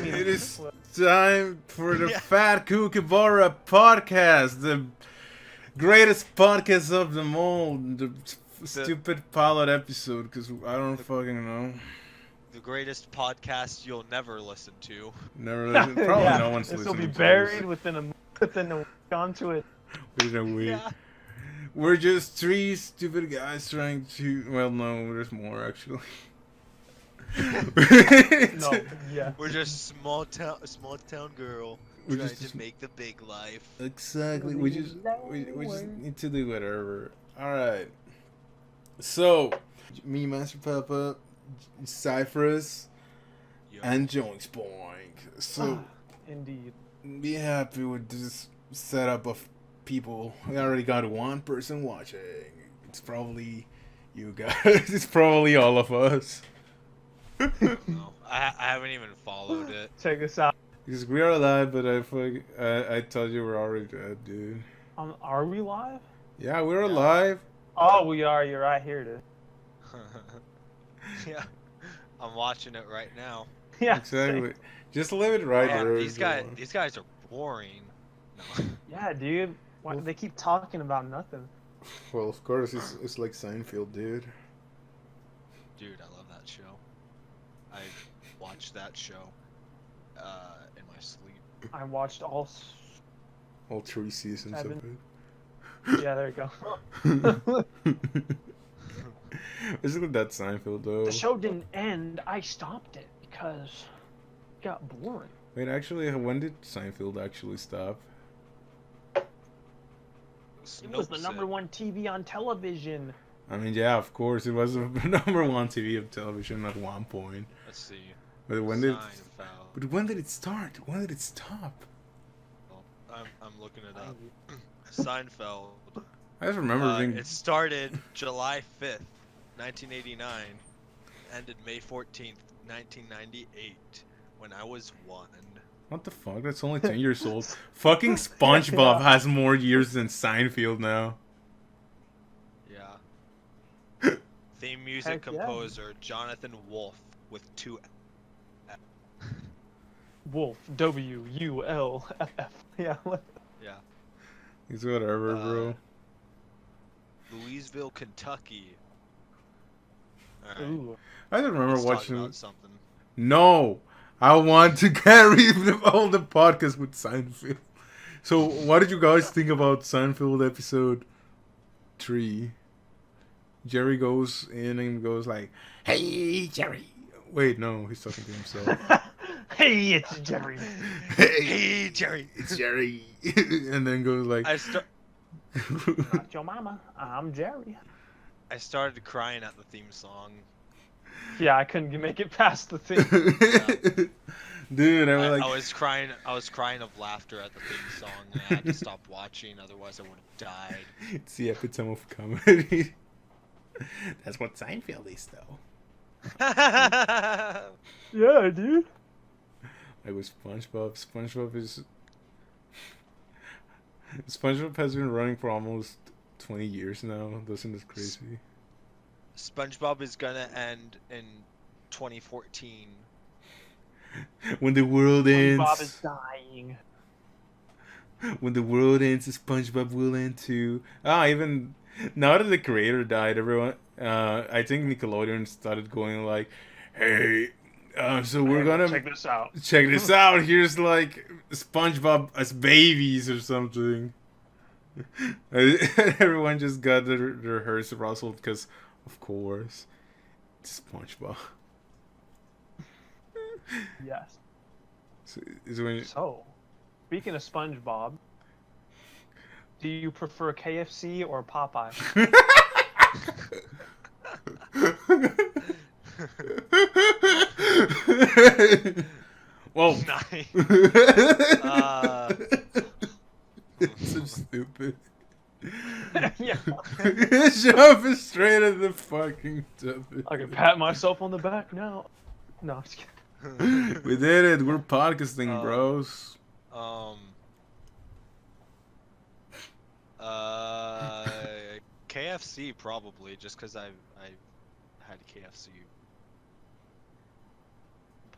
It is time for the Fat Kookaburra podcast, the greatest podcast of them all. The stupid pilot episode, because I don't fucking know. The greatest podcast you'll never listen to. Never listen. Probably no one's this listening. This will be to buried this. within a week onto it. Within a week. Yeah. We're just three stupid guys trying to. Well, no, there's more actually. No, yeah. We're just small town girl trying to make the big life. Exactly. We just need to do whatever. All right. So, me, Master Papa, Cypress, and Joinks Boink. So, indeed. Be happy with this setup of people. We already got one person watching. It's probably you guys. It's probably all of us. No, I haven't even followed it. Check this out. Because we are alive, but I told you we're already dead, dude. Are we live? Yeah, we're alive. Oh, we are. You're right here, dude. Yeah, I'm watching it right now. Yeah, exactly. same. Just leave it right there. These guys are boring. No. Yeah, dude. Why do they keep talking about nothing? Well, of course, it's like Seinfeld, dude. Dude, I love that show. I watched that show in my sleep. I watched all 3 seasons 7. of it. Yeah, there you go. Isn't that Seinfeld though? The show didn't end. I stopped it because it got boring. Wait, actually, when did Seinfeld actually stop? It was the #1 TV on television. I mean, yeah, of course, it was the #1 TV of television at one point. Let's see. But when did it start? When did it stop? Well, I'm looking it up. Seinfeld. I just remember being... It started July 5th, 1989, ended May 14th, 1998, when I was 1. What the fuck? That's only 10 years old. Fucking SpongeBob has more years than Seinfeld now. Yeah. Theme music composer Jonathan Wolff with 2 F. Wolf, W-U-L-F-F. Yeah. Yeah. It's whatever, bro. Louisville, Kentucky. Right. Ooh. I don't remember watching about something. No, I want to carry all the podcast with Seinfeld. So, what did you guys think about Seinfeld episode 3? Jerry goes in and goes like, "Hey, Jerry." Wait, no, he's talking to himself. Hey, it's Jerry. Hey, Jerry. It's Jerry. And then goes like, "Not your mama. I'm Jerry." I started crying at the theme song. Yeah, I couldn't make it past the theme. Yeah. Dude, I was crying of laughter at the theme song, and I had to stop watching, otherwise I would have died. It's the epitome of comedy. That's what Seinfeld is, though. Yeah, dude. Like with SpongeBob. SpongeBob has been running for almost 20 years now. Isn't this crazy? SpongeBob is gonna end in 2014. When the world ends. SpongeBob is dying. When the world ends, SpongeBob will end too. Even now that the creator died, everyone, I think Nickelodeon started going like, "Hey, so we're gonna check this out. Check this out. Here's like SpongeBob as babies or something." Everyone just got their hairs rustled because, of course, it's SpongeBob. Yes. So, speaking of SpongeBob, do you prefer KFC or Popeye? Whoa. Nice. It's so stupid. Yeah. Shove it straight at the fucking topic. I can pat myself on the back now. No, I'm just kidding. We did it. We're podcasting, bros. KFC probably, just because I had KFC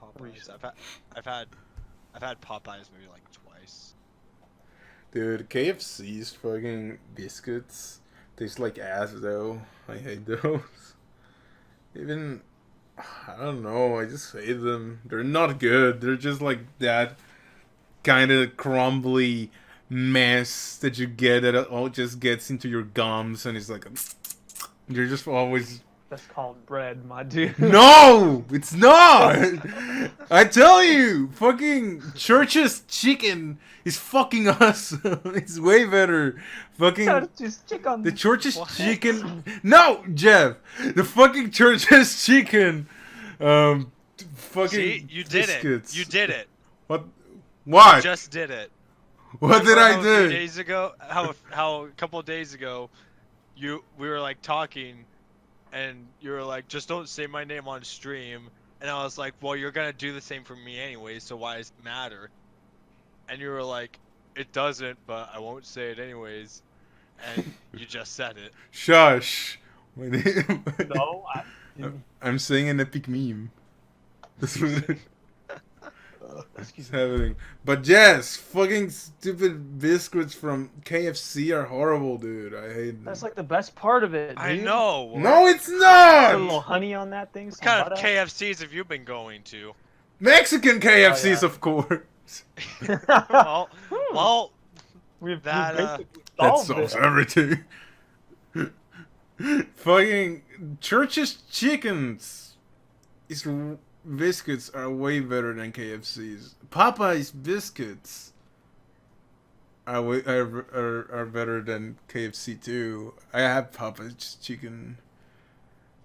Popeyes. Recent. I've had Popeyes maybe like twice. Dude, KFC's fucking biscuits taste like ass though. I hate those. Even I don't know. I just hate them. They're not good. They're just like that kind of crumbly mess that you get that all just gets into your gums and it's like you're just always. That's called bread, my dude. No, it's not. I tell you, fucking Church's chicken is fucking awesome. It's way better. Fucking Just chicken. the Church's What? chicken. No, Jeff, the fucking Church's chicken. Fucking. See, you did biscuits. it. You did it. What? What? You just did it. What did Remember I how a few do? days ago, how a couple of days ago, we were like talking, and you were like, just don't say my name on stream, and I was like, well, you're gonna do the same for me anyway, so why does it matter? And you were like, it doesn't, but I won't say it anyways, and you just said it. Shush. My name. No, I'm saying an epic meme. That's what excuse it's me. happening. But yes, fucking stupid biscuits from KFC are horrible, dude. I hate them. That's like the best part of it, dude. I know. No, it's Put a little not. honey on that thing. What some kind of butter. KFCs have you been going to? Mexican KFCs, yeah. of course. Well, We've that, basically That solved solves it. everything. Fucking Church's chickens. Its biscuits are way better than KFC's. Popeye's biscuits are better than KFC too. I have Popeye's chicken,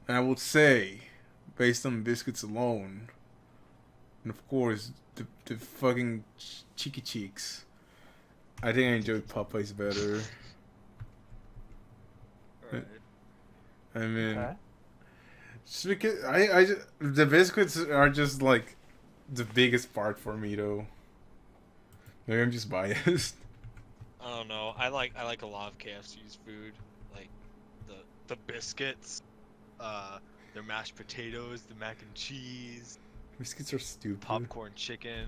and I would say, based on biscuits alone, and of course the fucking cheeky cheeks, I think I enjoy Popeye's better. alright. I mean, Okay. just because the biscuits are just like the biggest part for me though. Maybe I'm just biased. I don't know. I like a lot of KFC's food, like the biscuits, their mashed potatoes, the mac and cheese, Biscuits are stupid. popcorn chicken,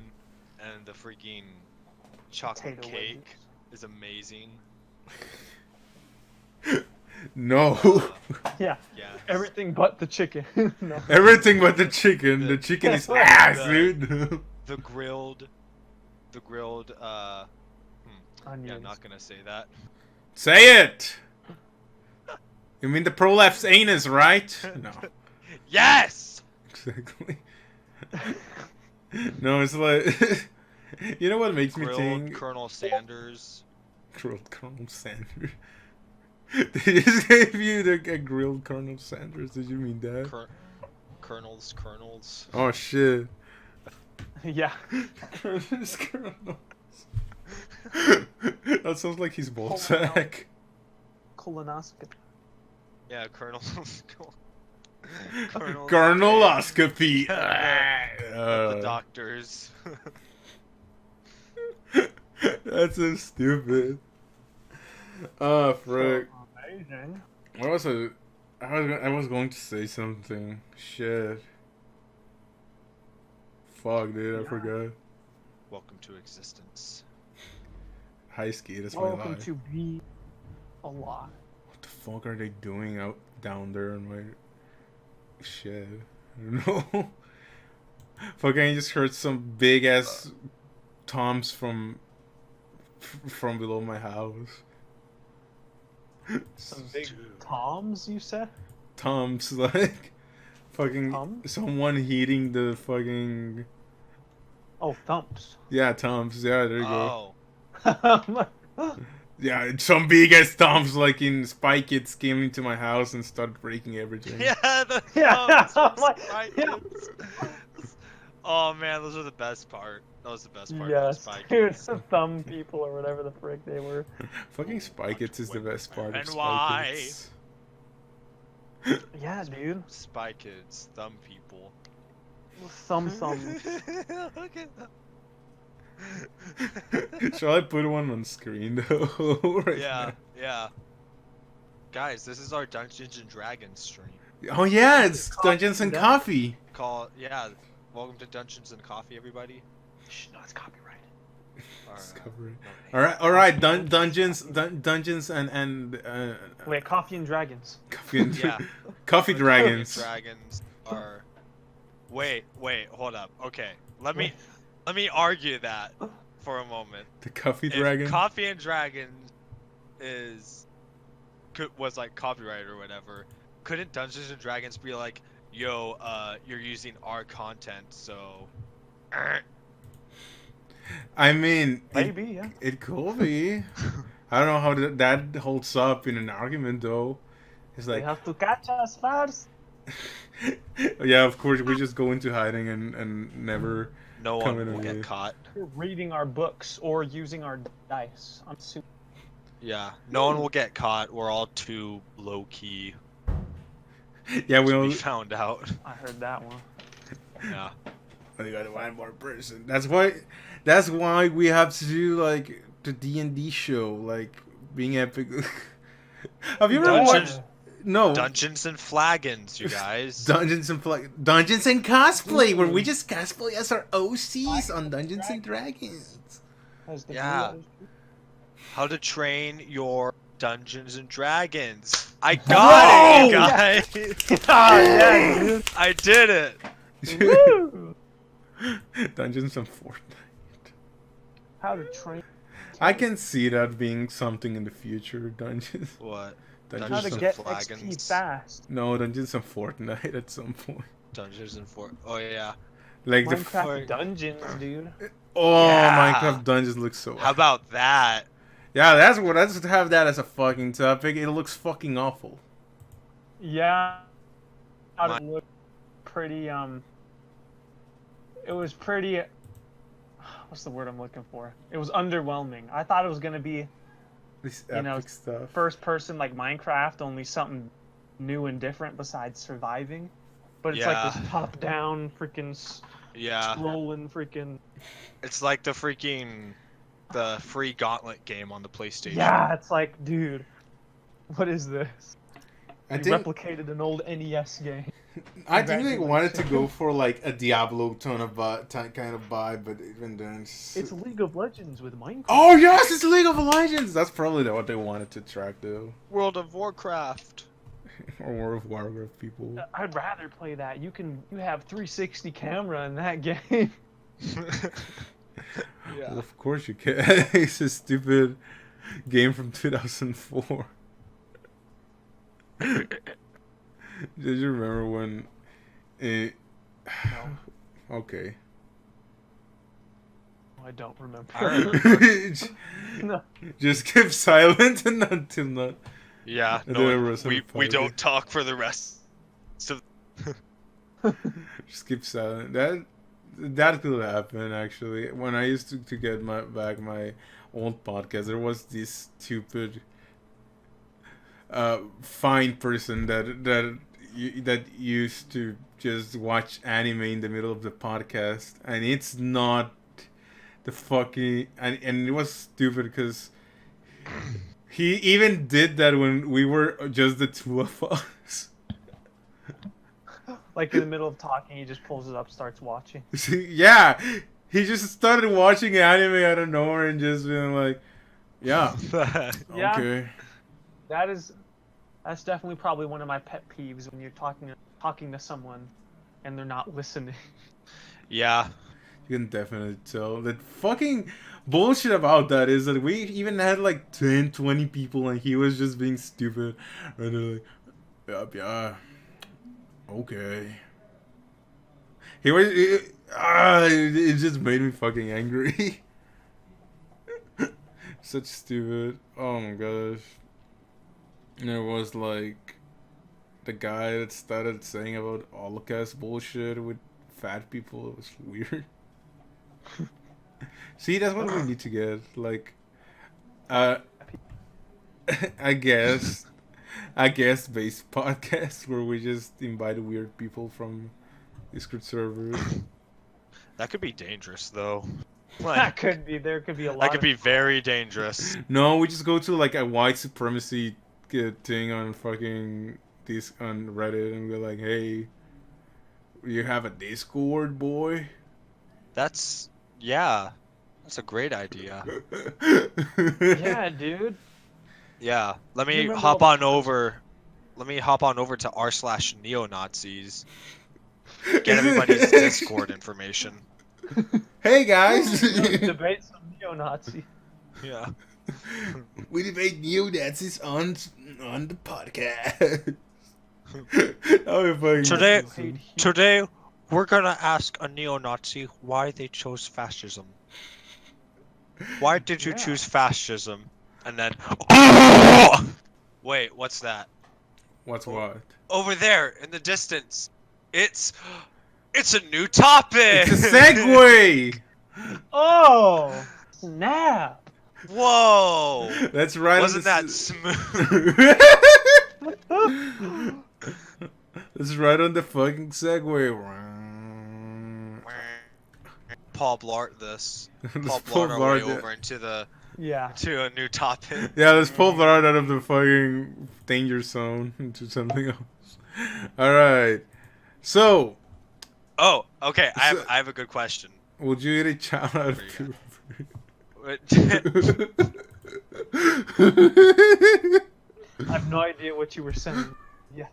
and the freaking chocolate Potato cake wedges. is amazing. No. Yeah. Yeah. Everything but the chicken. No. Everything but the chicken. The chicken is ass, dude. The grilled, yeah, Onions. I'm not gonna say that. Say it. You mean the prolapse anus, right? No. Yes! Exactly. No, it's like you know what makes me Grilled think Colonel Sanders. grilled Colonel Sanders. They just gave you a grilled Colonel Sanders. Did you mean that? Colonels. Oh shit. Yeah. Colonel's Colonels. That sounds like his ball Oh, sack. Colonoscopy. Yeah, Colonels. Colonels. Coloneloscopy. The doctors. That's so stupid. Oh, frick. Amazing. I was going to say something. Shit. Fuck, dude, I Yeah. forgot. Welcome to existence. High ski, that's my Welcome life. to be alive. What the fuck are they doing out down there in my shit? I don't know. Fucking, I just heard some big ass toms from below my house. Some big toms, you said? Toms, like fucking Toms? someone heating the fucking Oh, thumps. yeah toms. Yeah, there you go. Oh. Yeah, some big ass toms like in Spy Kids came into my house and started breaking everything. Yeah, the Yeah, thumbs from I'm like, Spy yeah. Kids. Oh man, those are the best part. That was the best part. Yes, Spy dude, Kids. some thumb people or whatever the frick they were. Fucking Spy Kids is the best part of And Spy why? Kids. Yeah, dude. Spy Kids, thumb people. Thumb. Look at Shall I put one on screen though? Right Yeah, yeah. Guys, this is our Dungeons and Dragons stream. now? Oh yeah, it's Coffee Dungeons and Dungeon. Coffee. Call yeah, Welcome to Dungeons and Coffee, everybody. Shh, no, it's copyrighted. Or, Discovery. no, All right. Dungeons and Wait, Coffee and Dragons. coffee and Yeah. coffee dragons. Dragons are. Wait, hold up. Okay, let me argue that for a moment. The coffee If dragon. Coffee and Dragons was like copyright or whatever, couldn't Dungeons and Dragons be like, yo, you're using our content, so. I mean, Maybe, yeah. it could be. I don't know how that holds up in an argument, though. It's They like, have to catch us first. yeah, of course, we just go into hiding and never. No Coming one will away. get caught. We're reading our books or using our dice. I'm super. Yeah, no one will get caught. We're all too low key Yeah, we to all. be found out. I heard that one. Yeah. You gotta find more person. That's why we have to do like the D&D show, like being epic. Have you ever Dungeons- watched? No. Dungeons and Flagons, you guys. Dungeons and cosplay, where we just cosplay as our OCs on Dungeons and Dragons. As the Yeah. blue- How to train your Dungeons and Dragons. I got it, you guys. Oh, yeah, dude. I did it. Woo! Dungeons and Fortnite. How to train. I can see that being something in the future. Dungeons. What? How Dungeons to and get Flagons. XP fast. No, Dungeons and Fortnite at some point. Dungeons and Fort. Oh yeah. Like Minecraft Dungeons, dude. Oh, Yeah. Minecraft Dungeons looks so. How about that? Yeah, let's have that as a fucking topic. It looks fucking awful. Yeah. It looked pretty, it was pretty, what's the word I'm looking for? It was underwhelming. I thought it was gonna be This You epic know, stuff. first person like Minecraft, only something new and different besides surviving. But it's like Yeah. this top-down freaking Yeah. scrolling freaking. It's like the free Gauntlet game on the PlayStation. Yeah, it's like, dude, what is this? I You think replicated an old NES game. they wanted to go for like a Diablo kind of vibe, but even then, It's League of Legends with Minecraft. oh yes, it's League of Legends. That's probably what they wanted to track though, World of Warcraft. or World of Warcraft people. I'd rather play that. You have 360 camera in that game. Yeah. Well, of course you can. It's a stupid game from 2004. Did you remember when it... No, Okay. I don't remember. I remember. No. Just keep silent and until not. Yeah. And No, then there was some we fighting. don't talk for the rest. So Just keep silent. That could happen actually. When I used to get my old podcast, there was this stupid fine person that used to just watch anime in the middle of the podcast, and it's not the fucking and it was stupid because he even did that when we were just the two of us. Like in the middle of talking, he just pulls it up, starts watching. Yeah, he just started watching anime out of nowhere and just being like, yeah, Yeah. okay. That's definitely probably one of my pet peeves when you're talking to someone and they're not listening. yeah. You can definitely tell. The fucking bullshit about that is that we even had like 10, 20 people and he was just being stupid. And they're like, yeah, okay. It just made me fucking angry. Such stupid. Oh my gosh. And it was like the guy that started saying about Holocaust bullshit with fat people. It was weird. See, that's what we need to get. Like, I guess based podcasts where we just invite weird people from Discord servers. That could be dangerous though. That could be. There could be a lot. That could be very dangerous. No, we just go to like a white supremacy thing on fucking on Reddit and we're like, hey, you have a Discord, boy? That's a great idea. Yeah, dude. Yeah, let You me remember hop all on the- over. Let me hop on over to r/neo-Nazis. Get everybody's Discord information. Hey guys, Debate some neo-Nazi. Yeah. we debate neo-Nazis on the podcast. Oh, fucking Today- awesome. Today, we're gonna ask a neo-Nazi why they chose fascism. Why did you Yeah. choose fascism? And then, wait, what's that? What's what? Over there in the distance, it's a new topic. It's a segue. Oh, snap! Whoa! That's right. Wasn't that smooth? That's right on the fucking segue. Paul Blart this. Paul Paul Blart our way Blart it. over into the Yeah. to a new topic. Yeah, let's pull Blart out of the fucking danger zone into something else. Alright. So, Oh, okay. I So- have a good question. would you eat a child out of What puberty? I have no idea what you were saying. Yeah.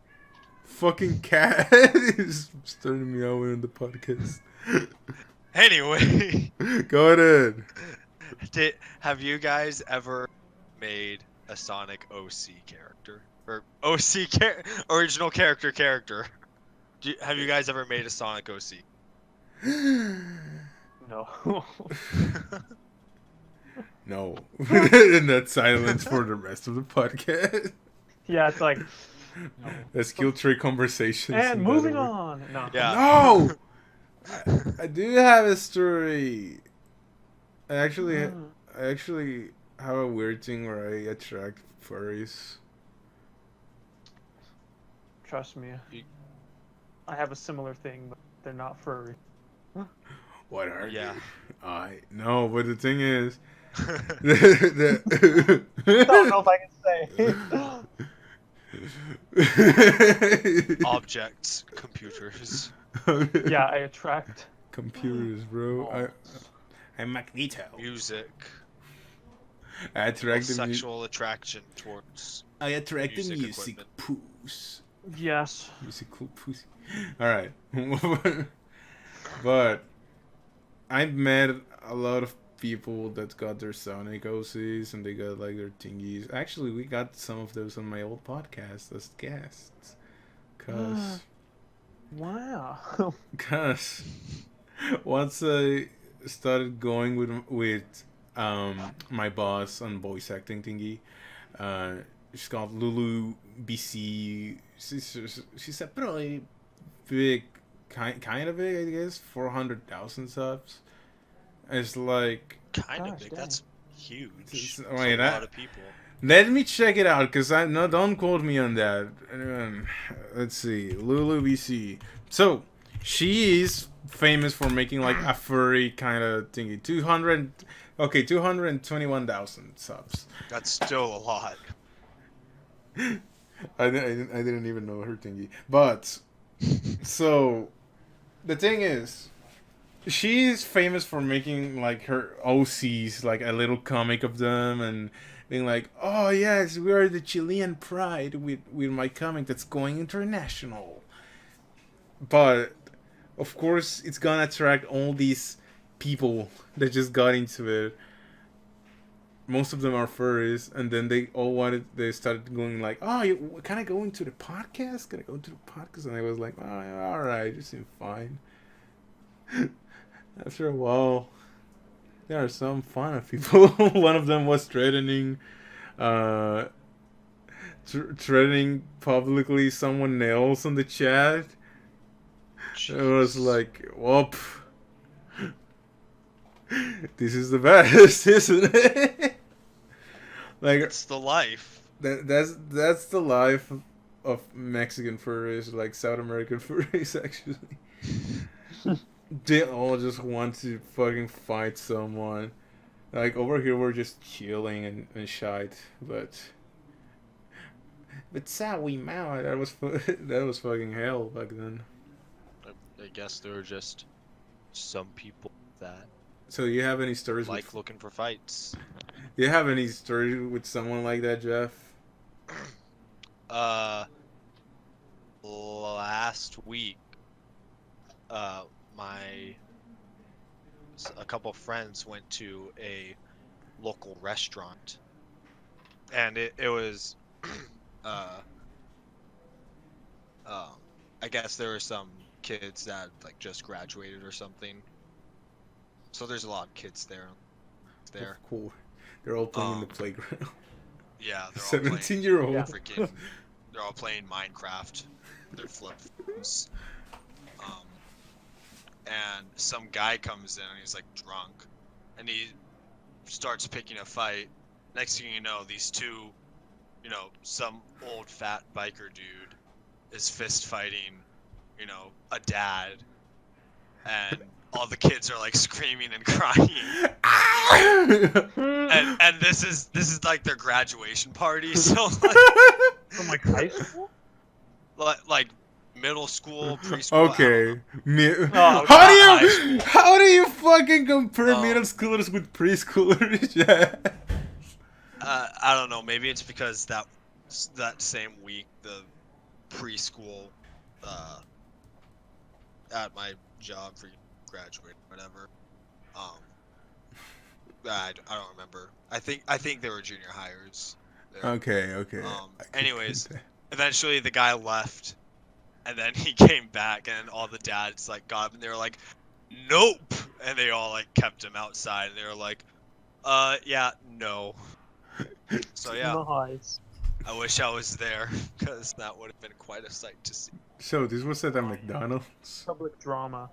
Fucking cat is starting me out in the podcast. Anyway, Go ahead. have you guys ever made a Sonic OC character or OC original character? Have you guys ever made a Sonic OC? No. No. And that's silence for the rest of the podcast. Yeah, it's like. No. That's skill tree conversations. And moving whatever. on. No. Yeah. No! I do have a story. I actually have a weird thing where I attract furries. Trust me. You- I have a similar thing, but they're not furry. What are Yeah. they? I no, but the thing is, I don't know if I can say. Objects, computers. Yeah, I attract. Computers, bro. I'm Magneto. Music, I attract the sexual attraction towards. I attract the music music equipment. poos. Yes. Musical pussy. Alright. But I've met a lot of people that got their Sonic OCs and they got like their thingies. Actually, we got some of those on my old podcast as guests. Cause Wow. once I started going with my boss on voice acting thingy, she's called Lulu BC. She's a pretty big, kind of big, I guess, 400,000 subs. It's like, Kind of Gosh, big. dang. That's huge. It's- That's wait, a that- lot of people. let me check it out, cause don't quote me on that. Let's see, Lulu BC. So she is famous for making like a furry kind of thingy. 221,000 subs. That's still a lot. I didn't even know her thingy. But so the thing is, she's famous for making like her OCs, like a little comic of them, and being like, "Oh yes, we are the Chilean pride with my comic that's going international." But of course, it's gonna attract all these people that just got into it. Most of them are furries, and then they started going like, "Oh, can I go into the podcast? Can I go into the podcast?" And I was like, "Oh, all right, you seem fine." After a while, there are some fun of people. One of them was threatening publicly someone else on the chat. It was like, whoop. This is the best, isn't it? Like, It's the life. that's the life of Mexican furries, like South American furries, actually. They all just want to fucking fight someone. Like, over here we're just chilling and shite, but Sawi Mao, that was fucking hell back then. I guess there are just some people that So you have any stories like with? looking for fights. You have any story with someone like that, Jeff? Uh, last week, my a couple friends went to a local restaurant, and it was, uh, um, I guess there were some kids that like just graduated or something. So there's a lot of kids there. Cool. They're all playing in the Um, playground. Yeah, they're all playing 17-year-old. Yeah. freaking. They're all playing Minecraft. They're flip phones. Um, and some guy comes in and he's like drunk, and he starts picking a fight. Next thing you know, these two, some old fat biker dude is fist fighting, a dad, and all the kids are like screaming and crying. And this is like their graduation party, so From like high school? like middle school, preschool. Okay. Oh, How do you fucking compare Oh. middle schoolers with preschoolers? Yeah. I don't know. Maybe it's because that same week the preschool at my job for graduate whatever. I don't remember. I think they were junior hires. there. Okay. Um, I can anyways, get that. Eventually the guy left, and then he came back, and all the dads like got him, and they were like, "Nope," and they all like kept him outside, and they were like, yeah, no." So yeah, Nice. I wish I was there, because that would have been quite a sight to see. So this was at a McDonald's. Public drama.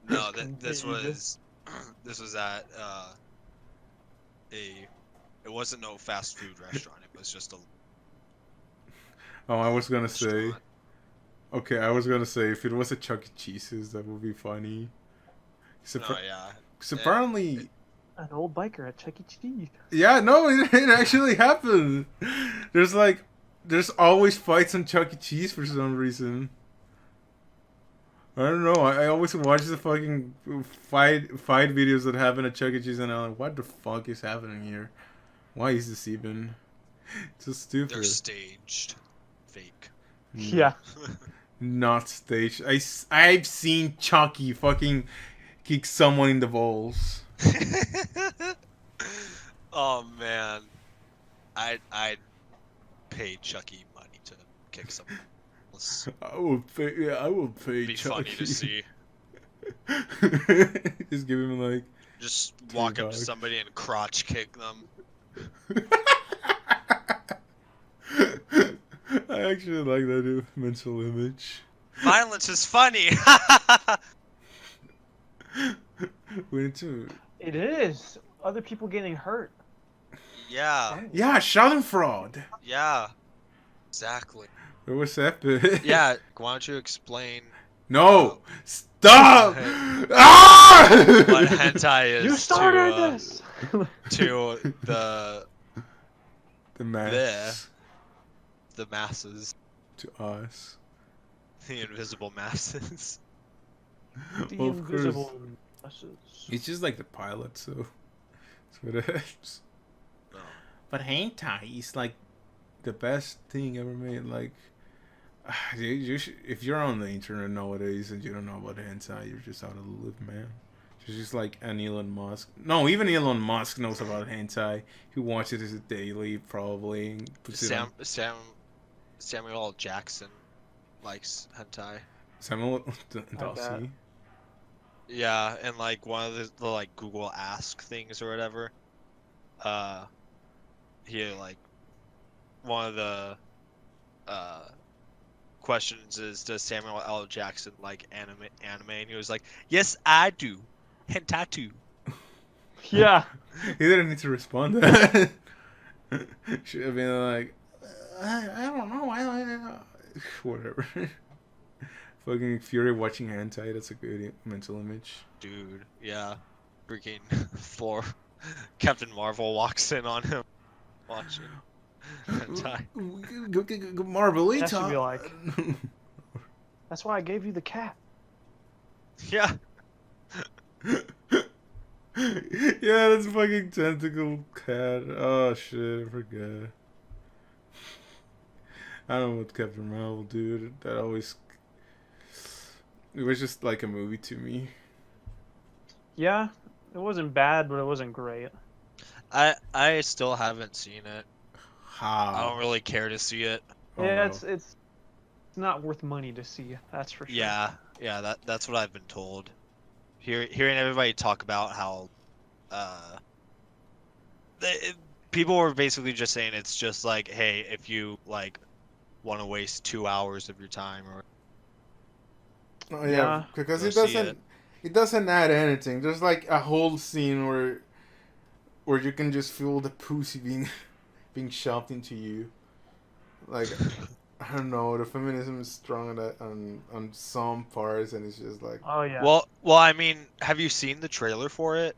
No, this Continue. was this was at it wasn't no fast food restaurant. It was just a Oh, I was gonna say. restaurant. Okay, I was gonna say if it was a Chuck E. Cheese's, that would be funny. Oh yeah. Cause apparently, An old biker at Chuck E. Cheese. yeah, no, it actually happened. There's always fights on Chuck E. Cheese for some reason. I don't know. I always watch the fucking fight videos that happen at Chuck E. Cheese, and I'm like, what the fuck is happening here? Why is this even? It's so stupid. They're staged, fake. Yeah. Not staged. I've seen Chucky fucking kick someone in the balls. Oh man, I'd pay Chucky money to kick someone else. I will pay. Yeah, I will pay. Be Chucky. funny to see. Just give him like. Just walk up to bucks. somebody and crotch kick them. I actually like that mental image. Violence is funny. We need to. It is. Other people getting hurt. Yeah, Yeah, Schadenfreude. yeah, exactly. It was epic. Yeah, why don't you explain No! Stop! What Ah! hentai is You started to, this. to the The mass. masses, To us. the invisible masses. The Well, of course. invisible masses. It's just like the pilot, so. That's what it is. No. But hentai is like the best thing ever made. Like, if you're on the internet nowadays and you don't know about hentai, you're just out of the loop, man. It's just like an Elon Musk. No, even Elon Musk knows about hentai. He watches it daily, probably. And puts it on. Samuel L. Jackson likes hentai. Samuel bet. Dossi. Yeah, and like one of the like Google Ask things or whatever. He like one of the questions is, does Samuel L. Jackson like anime? And he was like, yes, I do. Hentai too. Yeah. He didn't need to respond to that. Should have been like, I don't know. Whatever. Fucking Fury watching hentai. That's a good mental image. Dude, yeah. Freaking Thor. Captain Marvel walks in on him watching hentai. Marvelita. That should be like- That's why I gave you the cat. Yeah. Yeah, that's fucking tentacle cat. Oh shit, I forgot. I don't know what Captain Marvel, dude. That always. It was just like a movie to me. Yeah, it wasn't bad, but it wasn't great. I still haven't seen it. I How? don't really care to see it. Oh Yeah, no. it's not worth money to see. That's for sure. Yeah, that's what I've been told. Hearing everybody talk about how uh they, people were basically just saying it's just like, hey, if you like want to waste 2 hours of your time or Oh yeah, Yeah. because go see it. it doesn't add anything. There's like a whole scene where you can just feel the pussy being being shoved into you. Like I don't know, the feminism is strong on some parts, and it's just like Oh yeah. Well, I mean, have you seen the trailer for it?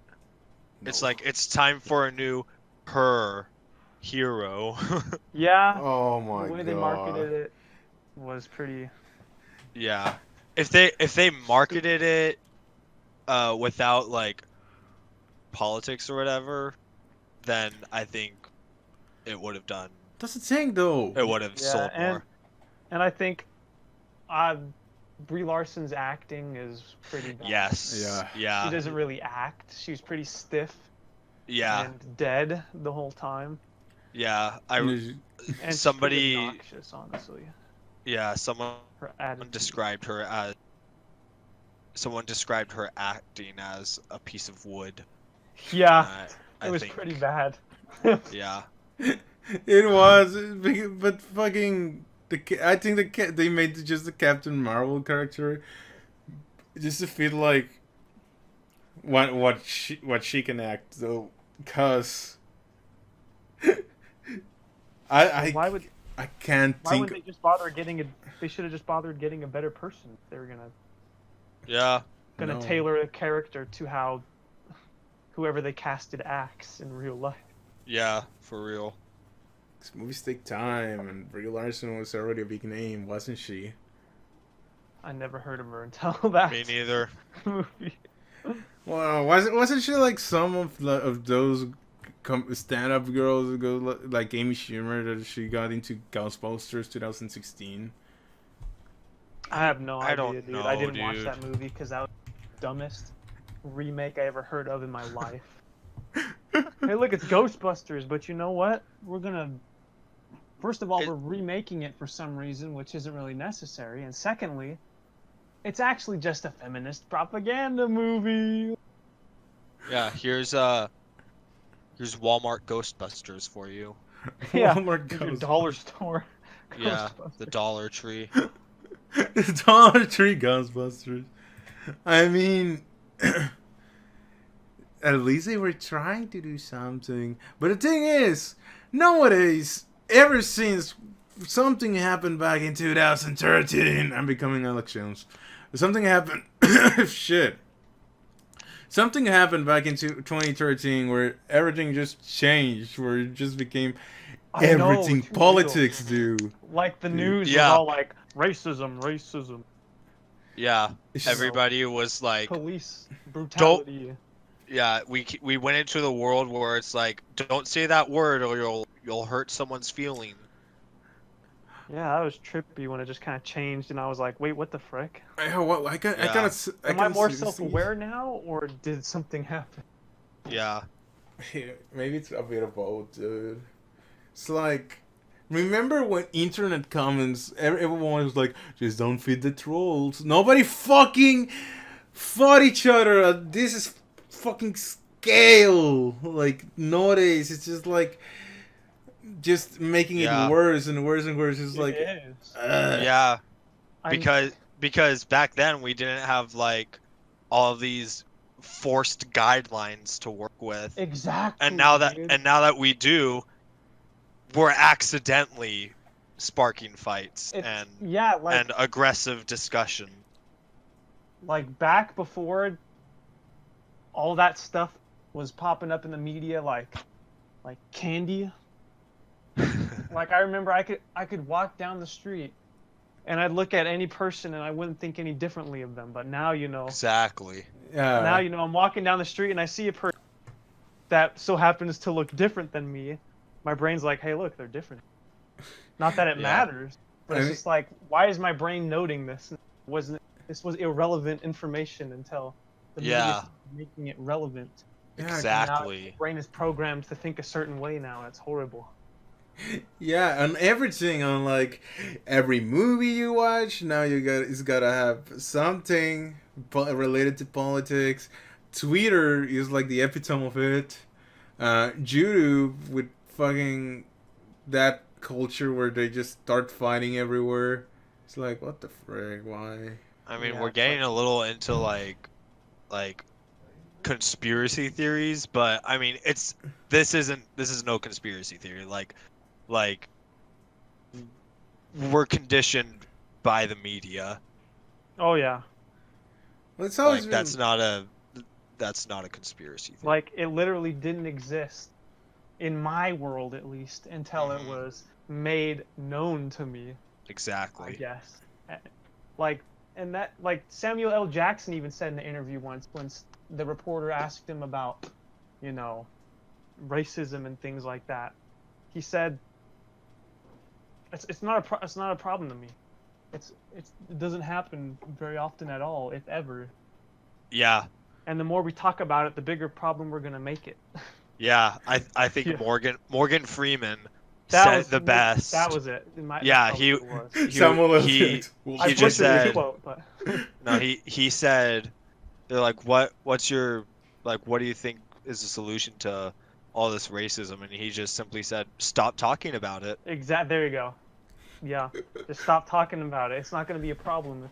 It's no. like it's time for a new her hero. Yeah. Oh The my way they god. marketed it was pretty. Yeah. If they marketed it without like politics or whatever, then I think it would have done That's the thing, though. it would have Yeah, sold more. and I think, uh, Brie Larson's acting is pretty bad. Yes. Yeah. She Yeah. doesn't really act. She's pretty stiff Yeah. and dead the whole time. Yeah. And she's Somebody pretty obnoxious, honestly. yeah, someone Her attitude. described her acting as a piece of wood. Yeah, I it was think pretty bad. yeah. It was, but fucking I think they made just the Captain Marvel character just to feel like what she can act though, cause I Why would I can't why think. wouldn't they just bother getting a? They should have just bothered getting a better person. If they were Yeah. gonna No. tailor a character to how whoever they casted acts in real life. Yeah, for real. These movies take time, and Brie Larson was already a big name, wasn't she? I never heard of her until that Me neither. movie. Well, wasn't she like some of those stand-up girls who go like Amy Schumer that she got into Ghostbusters 2016? I have no I idea, don't dude. I know, didn't watch dude. that movie because that was the dumbest remake I ever heard of in my life. Hey, look, it's Ghostbusters, but you know what? First of all, we're remaking it for some reason, which isn't really necessary. And secondly, it's actually just a feminist propaganda movie. Yeah, here's Walmart Ghostbusters for you. Yeah, Walmart it's your Ghost- dollar store. Yeah, the Ghostbusters. Dollar Tree. The Dollar Tree Ghostbusters. I mean, at least they were trying to do something. But the thing is, nowadays, ever since something happened back in 2013, I'm becoming Alex Jones. Something happened. Shit. Something happened back in 2013 where everything just changed, where it just became I know, everything too politics real. do. Like the news was Yeah. all like racism, Yeah, It's just- everybody was like, police brutality. yeah, we went into the world where it's like, don't say that word or you'll hurt someone's feeling. Yeah, that was trippy when it just kind of changed, and I was like, wait, what the frick? I Yeah. gotta. Am I more self-aware now, or did something happen? Yeah. Maybe it's a bit of both, dude. It's like, remember when internet comments, everyone was like, just don't feed the trolls. Nobody fucking fought each other. This is fucking scale. Like, nowadays, it's just like, just making Yeah. it worse and worse and worse. It's like, It is. Yeah, I'm- because back then we didn't have like all of these forced guidelines to work with. exactly. And now dude. that we do, we're accidentally sparking fights It's- and yeah, like aggressive discussion. like back before all that stuff was popping up in the media, like candy. Like I remember, I could walk down the street and I'd look at any person and I wouldn't think any differently of them. But now, Exactly. Yeah. I'm walking down the street and I see a person that so happens to look different than me. My brain's like, hey, look, they're different. Not that it Yeah. matters, but it's I mean- just like, why is my brain noting this? This was irrelevant information until the media Yeah. started making it relevant. Yeah, Now Exactly. your brain is programmed to think a certain way now. It's horrible. Yeah, on everything, on like every movie you watch, now it's gotta have something related to politics. Twitter is like the epitome of it. YouTube with fucking that culture where they just start fighting everywhere. It's like, what the frick? Why? I mean, Yeah, we're it's getting a little into like conspiracy theories, but I mean, this is no conspiracy theory. Like we're conditioned by the media. Oh yeah, Well, it's always Like been, that's not a conspiracy theory. like it literally didn't exist in my world, at least, until it Mhm. was made known to me. I Exactly. guess. Like, and that, like, Samuel L. Jackson even said in an interview once when the reporter asked him about, racism and things like that. He said, "It's not a problem to me. It doesn't happen very often at all, if ever. Yeah. And the more we talk about it, the bigger problem we're gonna make it." Yeah. I think Yeah. Morgan Freeman That said was the best. That was it. Yeah, that's he- probably what it was. Samuel L. he- Jackson. I he just butchered his said- quote, but No, he said, they're like, what's your, like, what do you think is the solution to all this racism? And he just simply said, stop talking about it. there you go. Yeah, just stop talking about it. It's not going to be a problem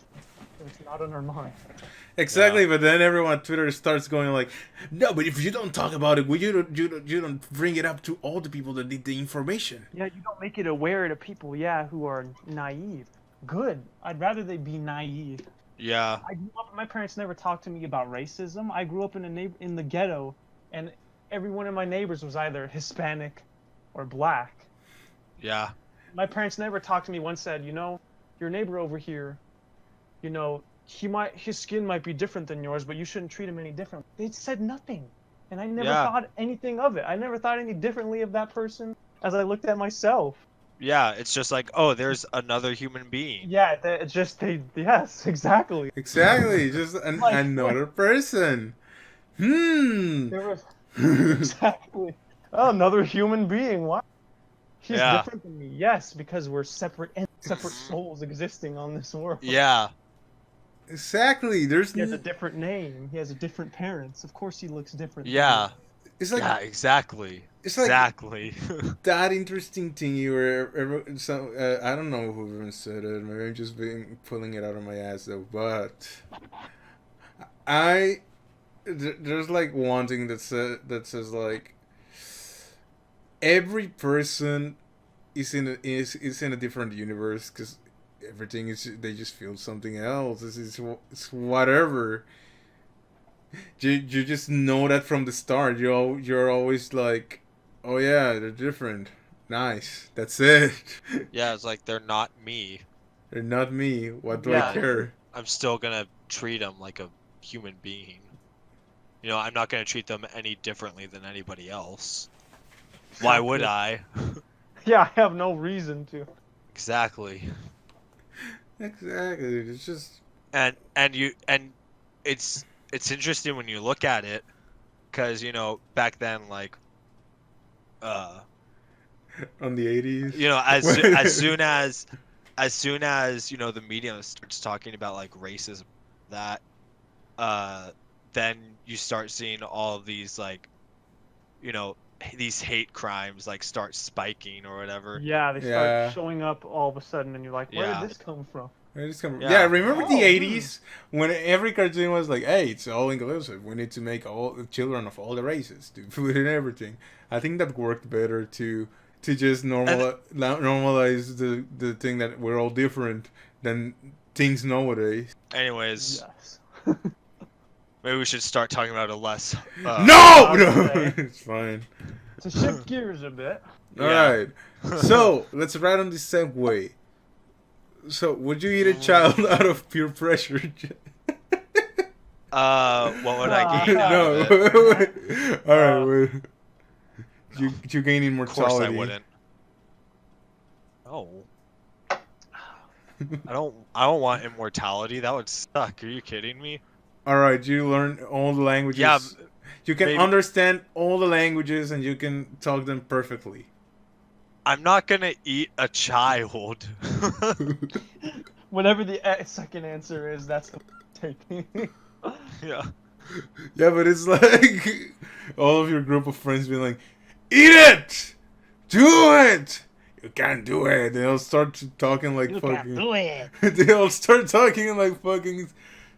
if it's not on our mind. Exactly, but then everyone on Twitter starts going like, "No, but if you don't talk about it, you don't bring it up to all the people that need the information." Yeah, you don't make it aware to people, who are naive. Good. I'd rather they be naive. Yeah. I grew up. My parents never talked to me about racism. I grew up in in the ghetto, and every one of my neighbors was either Hispanic or black. Yeah. My parents never talked to me. Once said, your neighbor over here, his skin might be different than yours, but you shouldn't treat him any different. They said nothing, and I never Yeah. thought anything of it. I never thought any differently of that person as I looked at myself. Yeah. It's just like, oh, there's another human being. Yeah, yes, exactly. Exactly, just Like, another person. There was exactly another human being. Why? He's Yeah. different than me. Yes, because we're separate souls existing on this world. Yeah. Exactly. There's He has a different name. He has a different parents. Of course, he looks different. than Yeah. it's like Yeah. Exactly. it's like Exactly. that interesting thing you were I don't know who even said it. Maybe I'm just pulling it out of my ass though. But there's like one thing that says like every person is in a different universe because everything is they just feel something else. It's whatever. You just know that from the start. You're always like, oh yeah, they're different. Nice. That's it. Yeah. It's like, they're not me. They're not me. What do Yeah. I care? I'm still gonna treat them like a human being. I'm not gonna treat them any differently than anybody else. Why would I? Yeah, I have no reason to. Exactly. Exactly. It's just And it's interesting when you look at it, because back then, like, on the 80s. as soon as the media starts talking about like racism, that then you start seeing all of these like these hate crimes like start spiking or whatever. Yeah, they start Yeah. showing up all of a sudden, and you're like, where Yeah. did this come from? Yeah, remember the Oh, 80s when every cartoon was like, "Hey, it's all inclusive. We need to make all the children of all the races do food and everything." I think that worked better to just normalize the thing that we're all different than things nowadays. Anyways, Yes. maybe we should start talking about a less. No, okay. it's fine. To shift gears a bit. All Yeah. right. So let's ride on this segue. So, would you eat a child out of pure pressure? What would I gain out No. of it? All right. Wait. No. You gain Of course immortality. I wouldn't. No. I don't want immortality. That would suck. Are you kidding me? All right. You learn all the languages. Yeah. You can maybe. understand all the languages and you can talk them perfectly. I'm not gonna eat a child. Whatever the second answer is, that's the taking. Yeah. Yeah, but it's like all of your group of friends being like, "Eat it, do it." You can't do it. They'll start talking like You fucking. can't do it. They'll start talking like fucking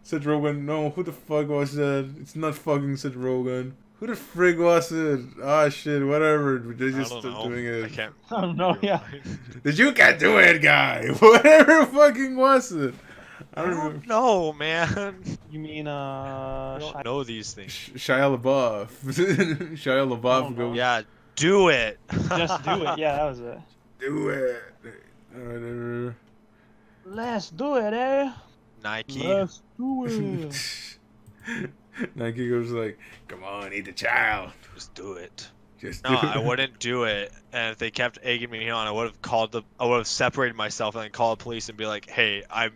Seth Rogen. No, who the fuck was that? It's not fucking Seth Rogen. Who the frig was it? Ah, shit, whatever. They I just don't stopped know. doing I it. can't. I don't know. Yeah. Did you can't do it, guy? Whatever fucking was it? I don't know, man. You mean I don't know these things. Shia LaBeouf. Shia LaBeouf Oh, goes, Yeah, do it. just do it? Yeah, that was it. do it. Whatever. Let's do it, eh? Nike. Let's do it. Nike goes like, come on, eat the child. Just do it. Just No, do I it. wouldn't do it. And if they kept egging me on, I would have separated myself and then called the police and be like, "Hey, I'm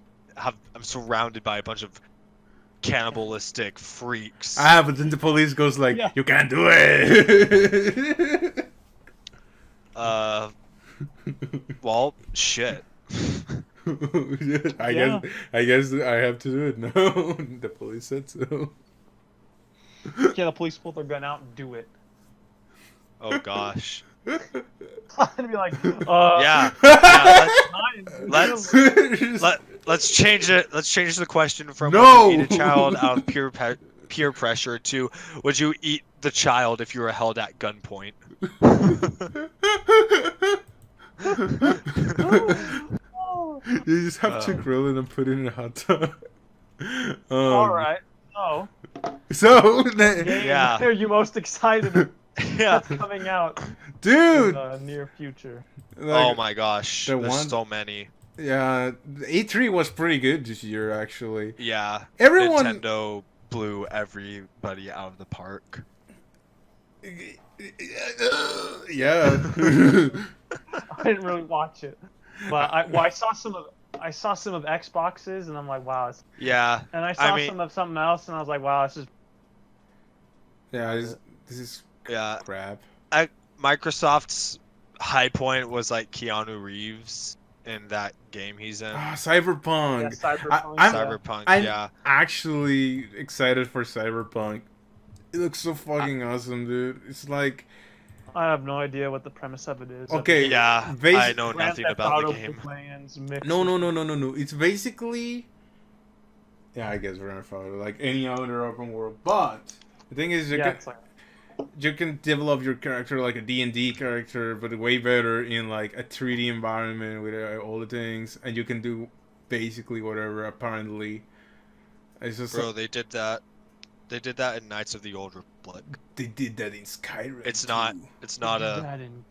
surrounded by a bunch of cannibalistic freaks." Ah, but then the police goes like, Yeah. you can't do it. Well, shit. I Yeah. guess I have to do it now. The police said so. Yeah, the police pull their gun out and do it. Oh gosh. I'd be like, Yeah. let's. Let's change it. Let's change the question from No! would you eat a child out of peer pressure to would you eat the child if you were held at gunpoint? You just have to grill it and put it in a hot tub. All right. Oh. So, Yeah. Are you most excited Yeah. that's coming out in dude. the near future? Oh my gosh. the There's one- so many. Yeah, the E3 was pretty good this year, actually. Yeah. Everyone. Nintendo blew everybody out of the park. Yeah. I didn't really watch it, but I saw some of Xboxes and I'm like, wow. Yeah. And I saw mean- some of something else and I was like, wow, this is. Yeah, this is Yeah. crap. Microsoft's high point was like Keanu Reeves in that game he's in. Ah, Cyberpunk. Yeah, Cyberpunk. I'm- Cyberpunk, I'm yeah. actually excited for Cyberpunk. It looks so fucking awesome, dude. It's like, I have no idea what the premise of it is. okay, Yeah, basi- I know Grand nothing Theft about the Auto game. plans mixed no. with- It's basically, yeah, I guess Grand Theft Auto, like any other open world. But the thing is, Yeah, it's like you can develop your character like a D&D character, but way better in like a 3D environment with all the things, and you can do basically whatever. Apparently, it's just Bro, like, they did that. They did that in Knights of the Old Republic. they did that in Skyrim. It's not. too. It's not they did a that in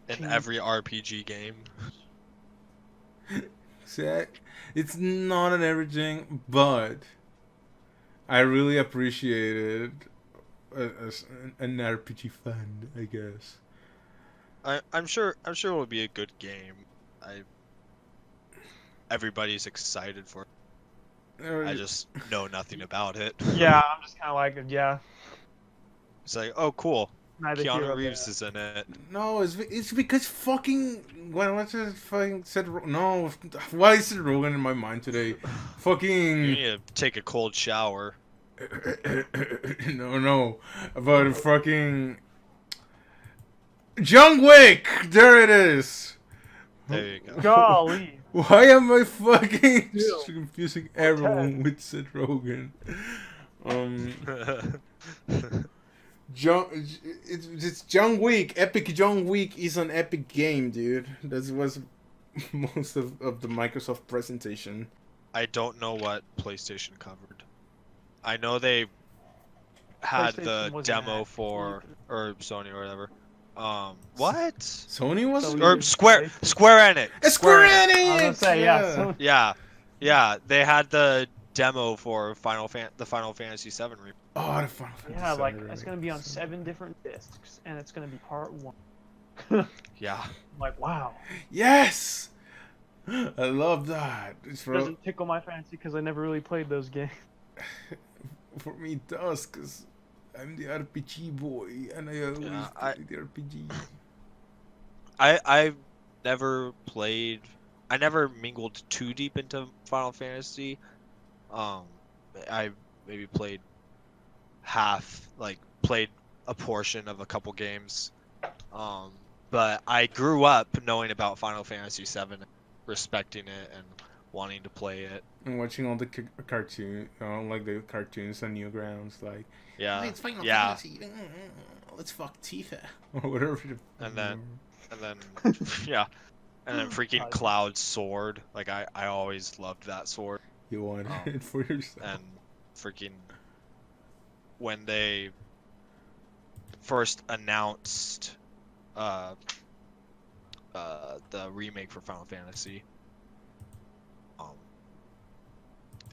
in every RPG game. See, it's not an everything, but I really appreciated as an RPG fan, I guess. I'm sure it will be a good game. Everybody's excited for it. I just know nothing about it. Yeah, I'm just kind of like, yeah. It's like, oh, cool. Neither here Keanu nor Reeves there. is in it. No, it's because fucking what's it fucking said? No, why is it Rogan in my mind today? You Fucking need to take a cold shower. no, but fucking John Wick. There it is. There you go. Golly. Why am I fucking Ew. confusing everyone with Seth Rogen? It's John Wick. Epic John Wick is an epic game, dude. That was most of the Microsoft presentation. I don't know what PlayStation covered. I know they had the PlayStation wasn't demo at for, or Sony or whatever, What? Sony was Sony. Or Square Enix. Square I was Enix. gonna say, yeah. So, Yeah, they had the demo for the Final Fantasy VII remake. Oh, the Final Fantasy yeah, like VII it's remake. gonna be on 7 different discs, and it's gonna be part 1. Yeah. I'm like, wow. Yes, I love that. It's It doesn't tickle my fancy because I never really played those games. for me it does, cause I'm the RPG boy, and I always Yeah, play the RPG. I've never played. I never mingled too deep into Final Fantasy. I maybe played played a portion of a couple games. But I grew up knowing about Final Fantasy VII, respecting it, and wanting to play it. And watching all the cartoon, like the cartoons on Newgrounds, like Yeah, it's Final yeah. Fantasy. Let's fuck Tifa or whatever. And then yeah, and then freaking God. Cloud's sword. Like I always loved that sword. You wanted it for yourself. And freaking when they first announced the remake for Final Fantasy,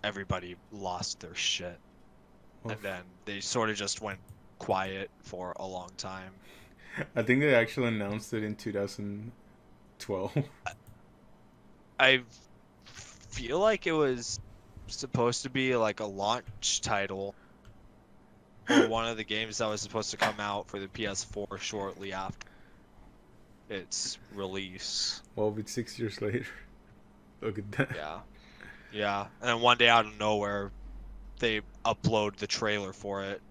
everybody lost their shit. Oof. And then they sort of just went quiet for a long time. I think they actually announced it in 2012. I feel like it was supposed to be like a launch title for one of the games that was supposed to come out for the PS4 shortly after its release. Well, it's 6 years later. Look at that. Yeah. And then one day out of nowhere, they upload the trailer for it.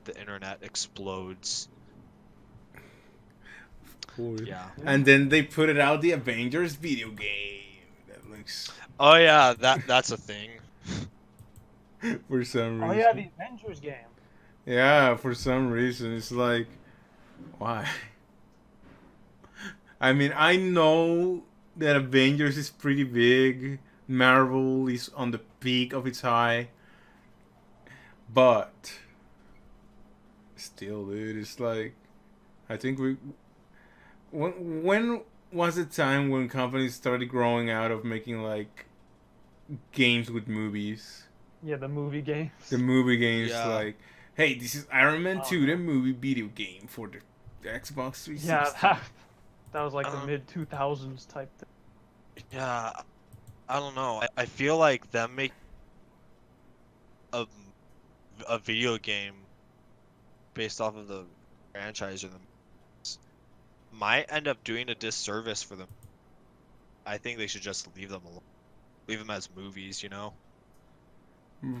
The internet explodes. Cool. Yeah. And then they put it out, the Avengers video game. That looks Oh yeah, that's a thing. for some reason. Oh yeah, the Avengers game. Yeah, for some reason it's like, why? I mean, I know that Avengers is pretty big. Marvel is on the peak of its high. But still, dude, it's like, I think when was the time when companies started growing out of making like games with movies? Yeah, the movie games. The movie games, Yeah. like, hey, this is Iron Man 2, Oh. the movie video game for the Xbox 360. Yeah, that was like the mid 2000s type thing. Yeah, I don't know. I feel like them make a video game based off of the franchise or the might end up doing a disservice for them. I think they should just leave them alone. Leave them as movies, you know?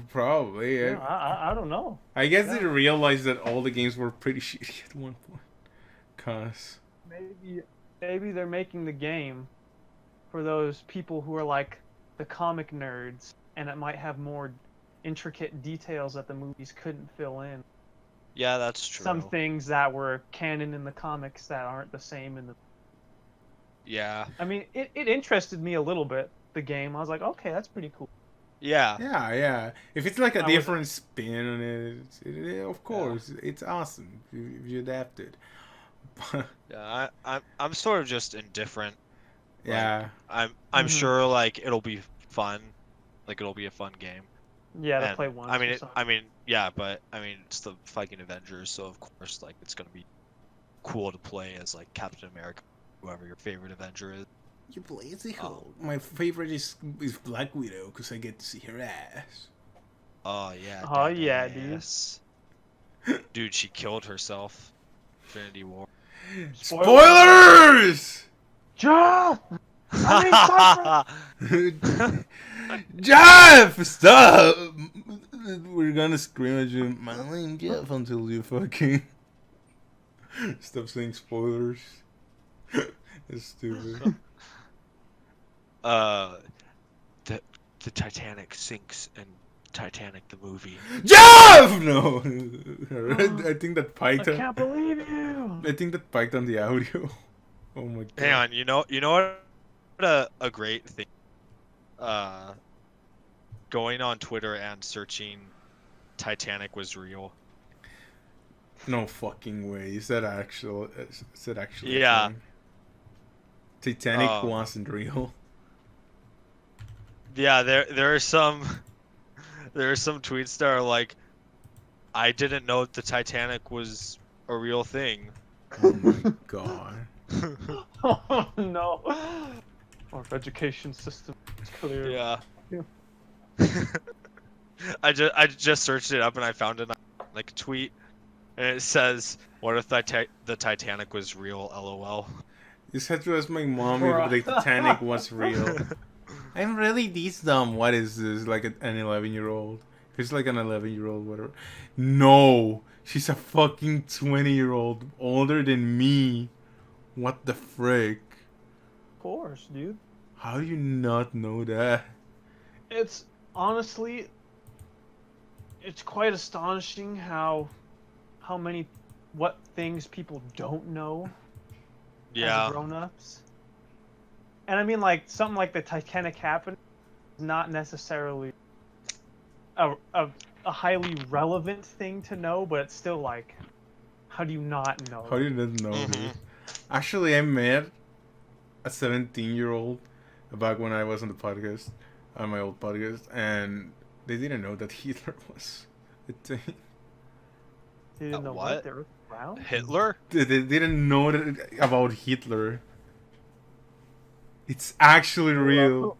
Probably. Yeah, I don't know. I guess Yeah. they realized that all the games were pretty shitty at one point. Cause Maybe they're making the game for those people who are like the comic nerds, and it might have more intricate details that the movies couldn't fill in. Yeah, that's true. Some things that were canon in the comics that aren't the same in the. Yeah. I mean, it interested me a little bit. The game, I was like, okay, that's pretty cool. Yeah. yeah. If it's like a I was- different spin on it, of course, it's awesome if you adapt it. Yeah, I'm sort of just indifferent. Yeah. I'm Mhm. sure like it'll be fun. Like it'll be a fun game. Yeah, to And, play once. I mean, or something. but I mean, it's the fucking Avengers, so of course, like, it's gonna be cool to play as like Captain America, whoever your favorite Avenger is. You play as the Hulk. My favorite is Black Widow because I get to see her ass. Oh yeah. Oh, that yeah, dude. ass. Dude, she killed herself. Infinity War. Spoilers! Jeff! Jeff, stop! We're gonna scream at you, my name Jeff, until you fucking stop saying spoilers. It's stupid. The Titanic sinks in Titanic the movie. Jeff! No! I think that I piked on, can't believe you! I think that piked on the audio. Oh my god. Hang on, you know what a great thing. Going on Twitter and searching Titanic was real. No fucking way. Is that actual? Is that actually? Yeah. A thing? Titanic Um, wasn't real. Yeah, there are some there are some tweets that are like, I didn't know the Titanic was a real thing. Oh my god. Oh no. Our education system is clear. Yeah. Yeah. I just searched it up and I found it like a tweet, and it says, "What if the Titanic was real?" LOL. You said to ask my mom if the Titanic was real. I'm really this dumb. What is this? Like an 11-year-old? He's like an 11-year-old, whatever. No, she's a fucking 20-year-old, older than me. What the frick? Of course, dude. How do you not know that? It's honestly, it's quite astonishing what things people don't know Yeah. as grown-ups. And I mean, like, something like the Titanic happened is not necessarily a highly relevant thing to know, but it's still like, how do you not know? How do you not know Mhm. this? Actually, I met a 17-year-old back when I was on the podcast, on my old podcast, and they didn't know that Hitler was a thing. You didn't know What? they were around? Hitler? They didn't know about Hitler. It's actually real.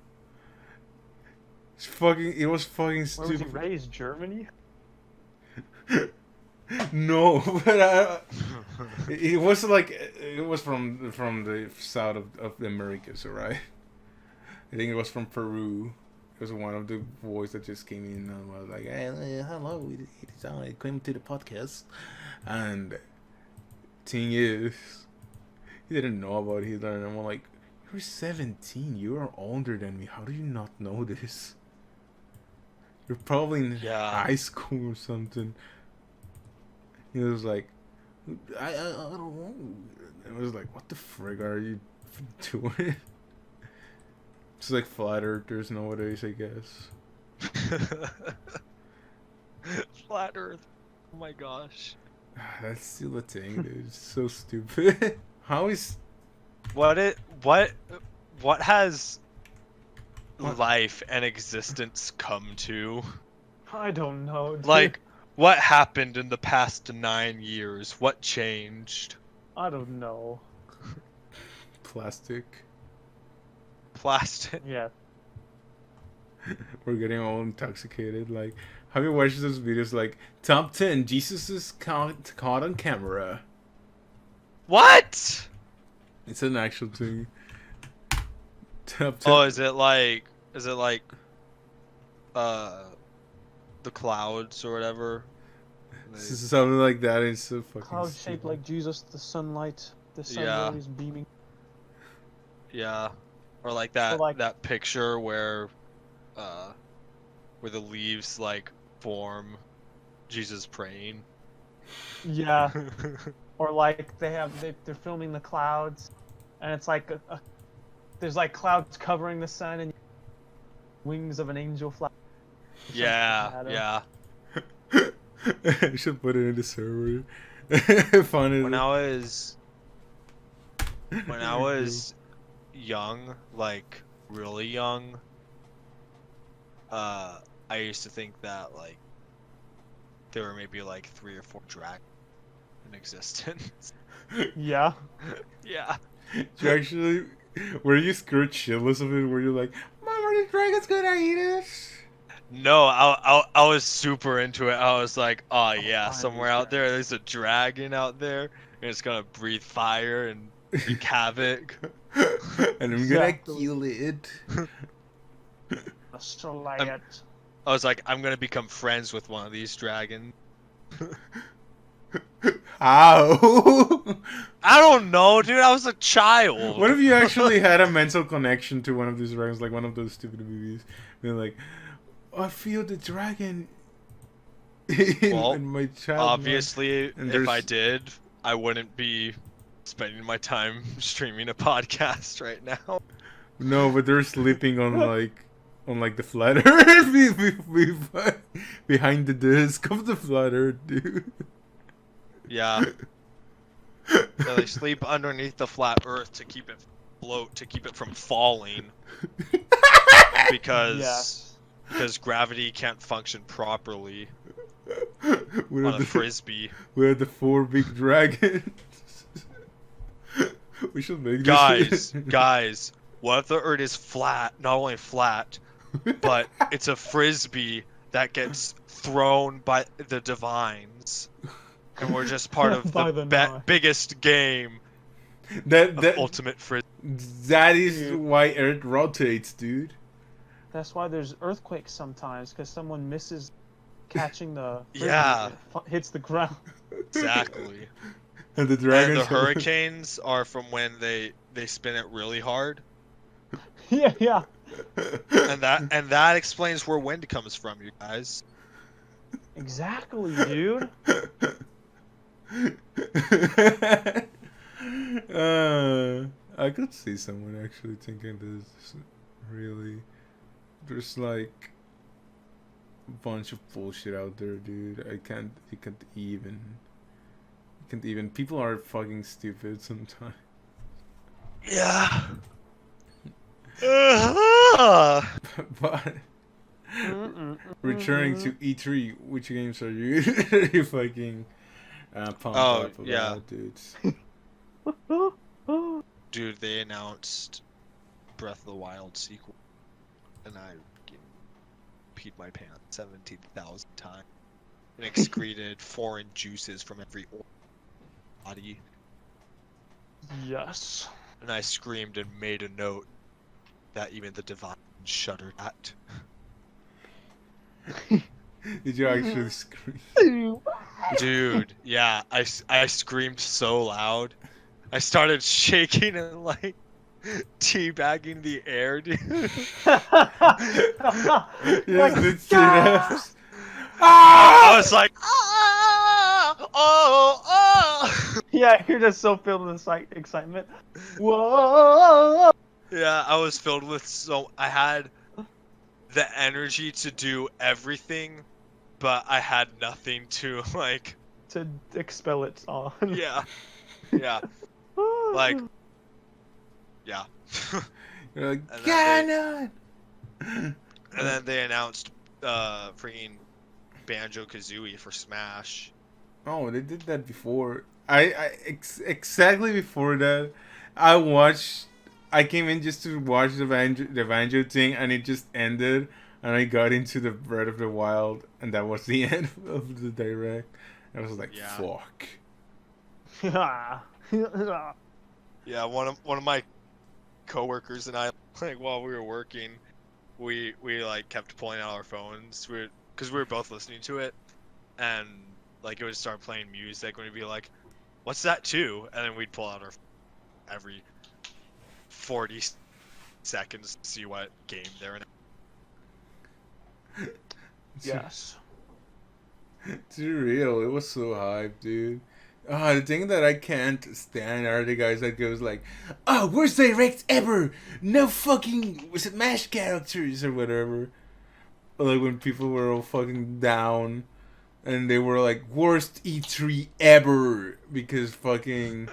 It was fucking Where was he stupid. raised? Germany? No, but it was like it was from the south of the Americas, right? I think it was from Peru. It was one of the boys that just came in and was like, "Hey, hello, it's I came to the podcast," and thing is, he didn't know about Hitler, and I'm like, "You're 17. You are older than me. How do you not know this? You're probably in Yeah. high school or something." He was like, I don't know. I was like, what the frig are you doing? It's like flat earthers nowadays, I guess. Flat Earth. Oh my gosh. That's still a thing, dude. It's so stupid. How is... What has life and existence come to? I don't know. Dude. Like, what happened in the past 9 years? What changed? I don't know. Plastic? Plastic. Yeah. We're getting all intoxicated. Like, have you watched those videos like, top 10 Jesus is caught on camera? What? It's an actual thing. Top 10. Oh, is it like the clouds or whatever? Something like that. It's so fucking Cloud shaped stupid. like Jesus, the sunlight, the sun Yeah. rays beaming. Yeah. Or like that like- that picture where the leaves like form Jesus praying. Yeah. Or like they're filming the clouds, and it's like there's like clouds covering the sun and wings of an angel fly. Yeah. I should put it in the server. Funny. When I was young, like really young, I used to think that like there were maybe like 3 or 4 dragons in existence. Yeah. Yeah. You actually, were you scared shitless of it? Were you like, Mom, are the dragons gonna eat us? No, I was super into it. I was like, oh yeah, I somewhere out there, there's a dragon out there, and it's gonna breathe fire and wreak havoc. And I'm gonna Exactly. kill it. Slay it. I was like, I'm gonna become friends with one of these dragons. How? I don't know, dude. I was a child. What if you actually had a mental connection to one of these dragons, like one of those stupid movies? Being like, I feel the dragon in my child. Obviously, And if I there's- did, I wouldn't be spending my time streaming a podcast right now. No, but they're sleeping on like the flat earth behind the disc of the flat earth, dude. Yeah. So they sleep underneath the flat Earth to keep it float, to keep it from falling, because Yes. because gravity can't function properly We're on a the frisbee. we're the 4 big dragons. We should make Guys, this. guys, what if the Earth is flat? Not only flat, but it's a frisbee that gets thrown by the divines, and we're just part of By the the Nile. biggest game that of that ultimate frisbee. that is Dude. why Earth rotates, dude. That's why there's earthquakes sometimes, because someone misses catching the frisbee, Yeah. it hits the ground. Exactly. And the And dragons. the hurricanes are from when they spin it really hard, Yeah. and that explains where wind comes from, you guys. Exactly, dude. I could see someone actually thinking this really. There's like a bunch of bullshit out there, dude. You can't even. You can't even. People are fucking stupid sometimes. Yeah. But returning to E3, which games are you, you fucking pumped Oh, up about, yeah. dudes? Dude, they announced Breath of the Wild sequel, and I peed my pants 17,000 times and excreted foreign juices from every body, Yes. and I screamed and made a note that even the divine shuddered at. Did you actually scream? Dude, yeah, I screamed so loud. I started shaking and like teabagging the air, dude. Yes, did see "Ah!" that? I was like, ah, oh. Yeah, you're just so filled with excitement. Whoa! Yeah, I was filled with I had the energy to do everything, but I had nothing to like. To expel it on. Yeah, like, yeah. You're like, And Ganon! And then they announced freaking Banjo-Kazooie for Smash. Oh, they did that before. Exactly before that, I came in just to watch the banjo thing, and it just ended, and I got into the Breath of the Wild, and that was the end of the direct. I was like, Yeah. fuck. Yeah, one of my coworkers and I, like, while we were working, we like kept pulling out our phones, because we were both listening to it, and like it would start playing music, and we'd be like, "What's that too?" And then we'd pull out our every 40 seconds to see what game they're in. Yes. It's real. It was so hype, dude. The thing that I can't stand are the guys that goes like, "Oh, worst direct ever! No fucking Smash characters or whatever." Like when people were all fucking down, and they were like, "Worst E3 ever," because fucking.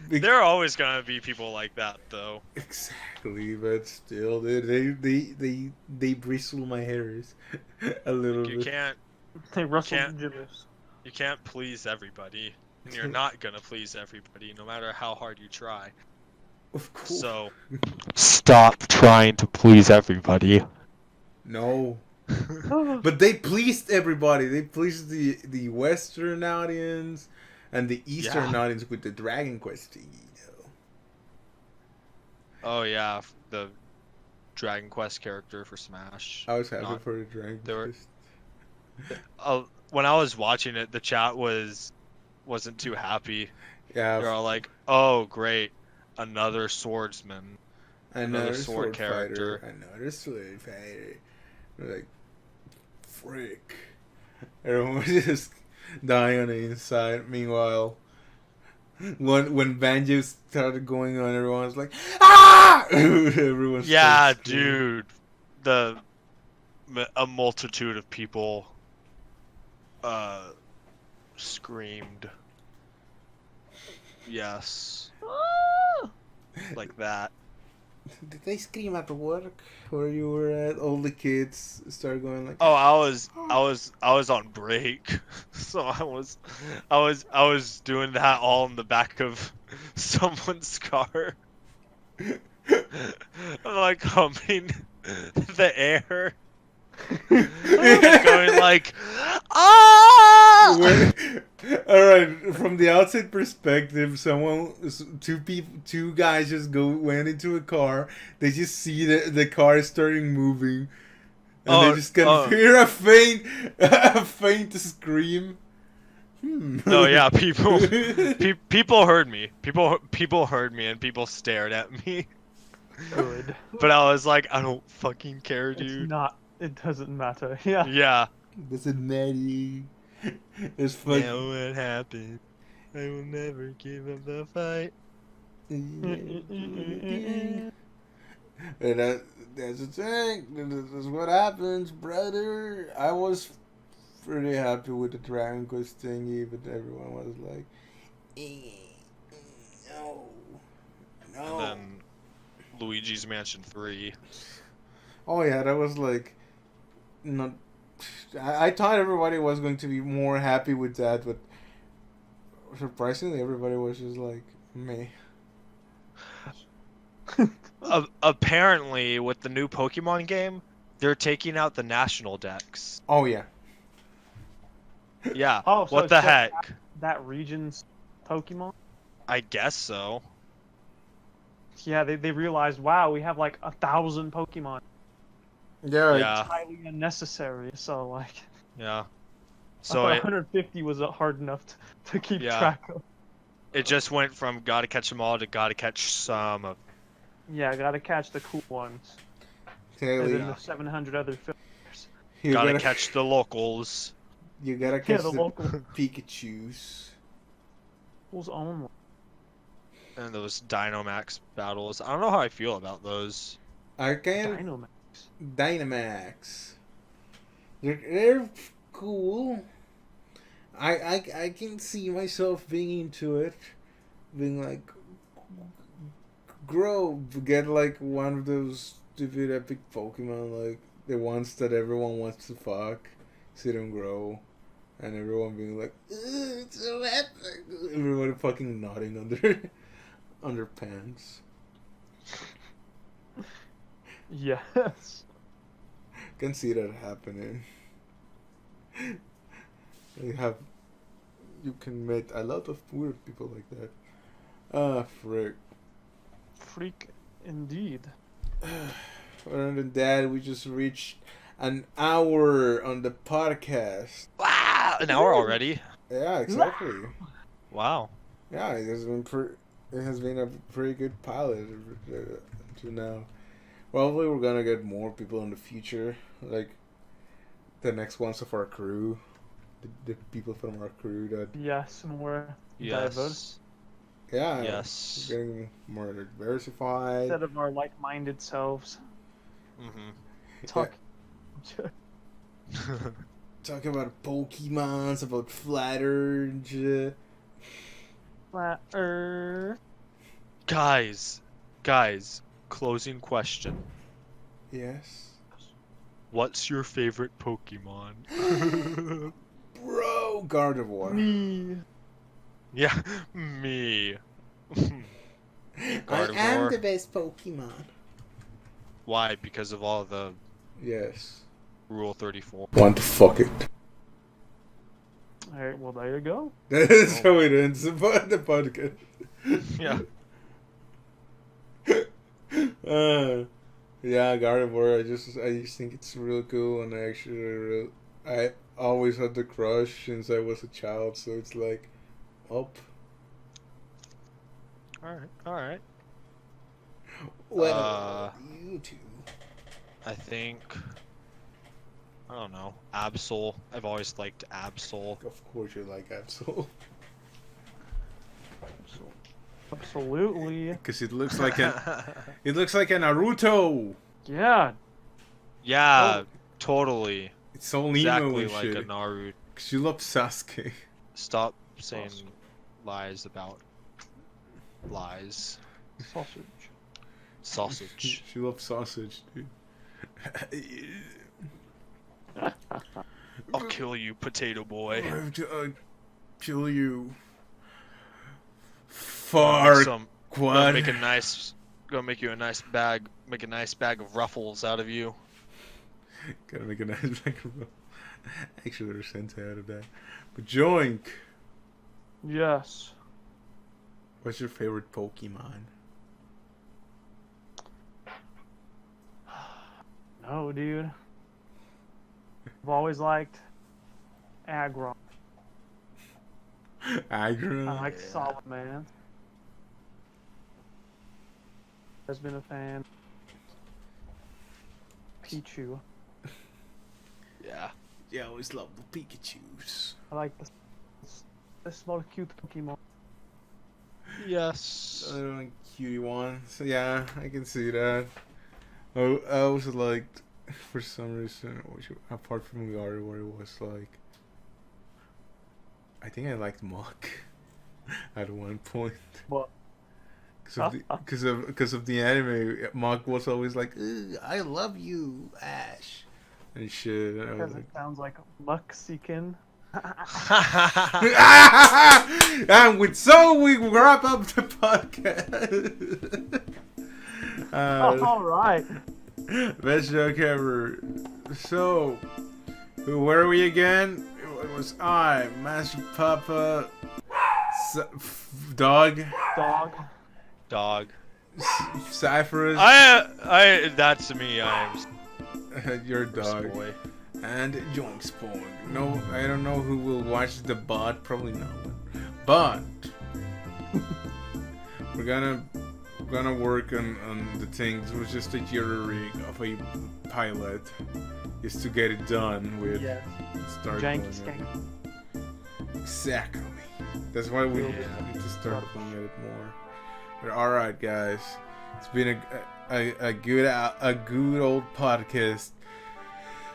There are always gonna be people like that, though. Exactly, but still, they bristle my hairs a little You bit. can't They rustled Can't- the gibbous. you can't please everybody, and you're not gonna please everybody, no matter how hard you try. Of course. So stop trying to please everybody. No. But they pleased everybody. They pleased the Western audience and the Eastern Yeah. audience with the Dragon Quest thing, you know. Oh yeah, the Dragon Quest character for Smash. I was happy Not- for the Dragon they were- Quest. When I was watching it, the chat wasn't too happy. Yeah, They're all like, "Oh great, another swordsman." another sword character. character. Another sword fighter. We're like, frick. Everyone was just dying on the inside. Meanwhile, when Banjo started going on, everyone was like, "Ah!" Everyone Yeah, started screaming. dude, a multitude of people screamed. Yes. Like that. Did they scream at work where you were at? All the kids start going like, Oh, I was on break, so I was doing that all in the back of someone's car. I'm like humming the air, and going like, ah! All right. From the outside perspective, two guys just went into a car. They just see the car starting moving, and they just can hear a faint scream. No, yeah, people heard me. People heard me, and people stared at me. Good. But I was like, I don't fucking care, dude. It's not. It doesn't matter. Yeah. Yeah. Doesn't matter. It's You fucking. know what happened? I will never give up the fight. And that's the thing. This is what happens, brother. I was pretty happy with the Dragon Quest thingy, but everyone was like, no. And then Luigi's Mansion 3. Oh yeah, that was like, not. I thought everybody was going to be more happy with that, but surprisingly, everybody was just like, meh. Apparently, with the new Pokemon game, they're taking out the national decks. Oh yeah. Yeah. Oh, so what it's the just heck? That region's Pokemon? I guess so. Yeah, they realized, wow, we have like 1,000 Pokemon. Yeah. Yeah. It's highly unnecessary. So like, Yeah. so So 150 was hard enough to keep track of. it just went from gotta catch them all to gotta catch some of. Yeah, I gotta catch the cool ones. Clearly, And then the 700 other fillers. you Gotta catch the locals. You gotta catch the the local Pikachus. Who's on? And those Dynamax battles. I don't know how I feel about those. I can Dynamax. Dynamax. They're cool. I can see myself being into it, being like, get like one of those stupid epic Pokemon, like the ones that everyone wants to fuck, see them grow, and everyone being like, it's so epic. Everybody fucking nodding on their pants. Yes. Can see that happening. You can meet a lot of weird people like that. Frick. Freak indeed. Other than that, we just reached an hour on the podcast. Wow! An hour already? Yeah, exactly. Wow. Yeah, it has been a pretty good pilot to now. Probably we're gonna get more people in the future, like the next ones of our crew, the people from our crew that. Yes, more diverse. Yes. Yeah. Yes. Getting more diversified. Instead of our like-minded selves. Mm-hmm. Talk. Talking about Pokemons, about Flat Earth. Flat Earth. Guys, closing question. Yes. What's your favorite Pokemon? Bro, Gardevoir. Me. Yeah, me. I am the best Pokemon. Why? Because of all the Yes. Rule 34. Want to fuck it. Alright, well there you go. That's how it ends the podcast. Yeah. Yeah, Gardevoir. I just think it's real cool, and I always had the crush since I was a child. So it's like, up. Alright. What you two? I think... I don't know. Absol. I've always liked Absol. Of course you like Absol. Absolutely. Because it looks like a Naruto. Yeah. Yeah, totally. It's so emo Exactly and like shit. a Naruto. Cause you love Sasuke. Stop saying lies about lies. Sausage. Sausage. She loves sausage, dude. I'll kill you, potato boy. Kill you. Gonna Far gonna make a nice, gonna make you a nice bag, make a nice bag of ruffles out of you. Gotta make a nice bag of. Actually, there's sense out of that. But Joink, Yes. what's your favorite Pokemon? No, dude. I've always liked Aggron. Aggron. I like Solid Man. Has been a fan. Pichu. Yeah. Yeah, I always love the Pikachus. I like the small cute Pokemon. Yes. I don't like cutie one. So yeah, I can see that. Oh, I also liked, for some reason, apart from Gary, where it was like, I think I liked Mach at one point. What? Because of the anime, Mach was always like, "Ugh, I love you, Ash," and shit. And I was Because like, it sounds like Muxican. and with so we wrap up the podcast. All right. Best joke ever. So, where are we again? It was I, Master Papa, Dog, Dog. Cypherus. That's me. I am. Your dog. Boy. And Joinkspawn. No, I don't know who will watch the bot. Probably no one. But we're gonna work on the things. It was just a jury of a pilot, just to get it done with. Yes. Start Janky doing skank. it. Exactly. That's why we need to start looking at it more. But all right, guys, it's been a good old podcast.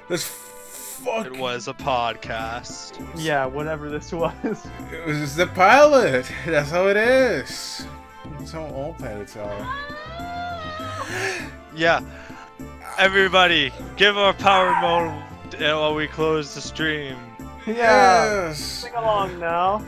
Let's fuck. It was a podcast. Yeah, whatever this was. It was just the pilot. That's how it is. That's how all pilots are. Yeah. Everybody, give our power mode while we close the stream. Yeah. Yes. Sing along now.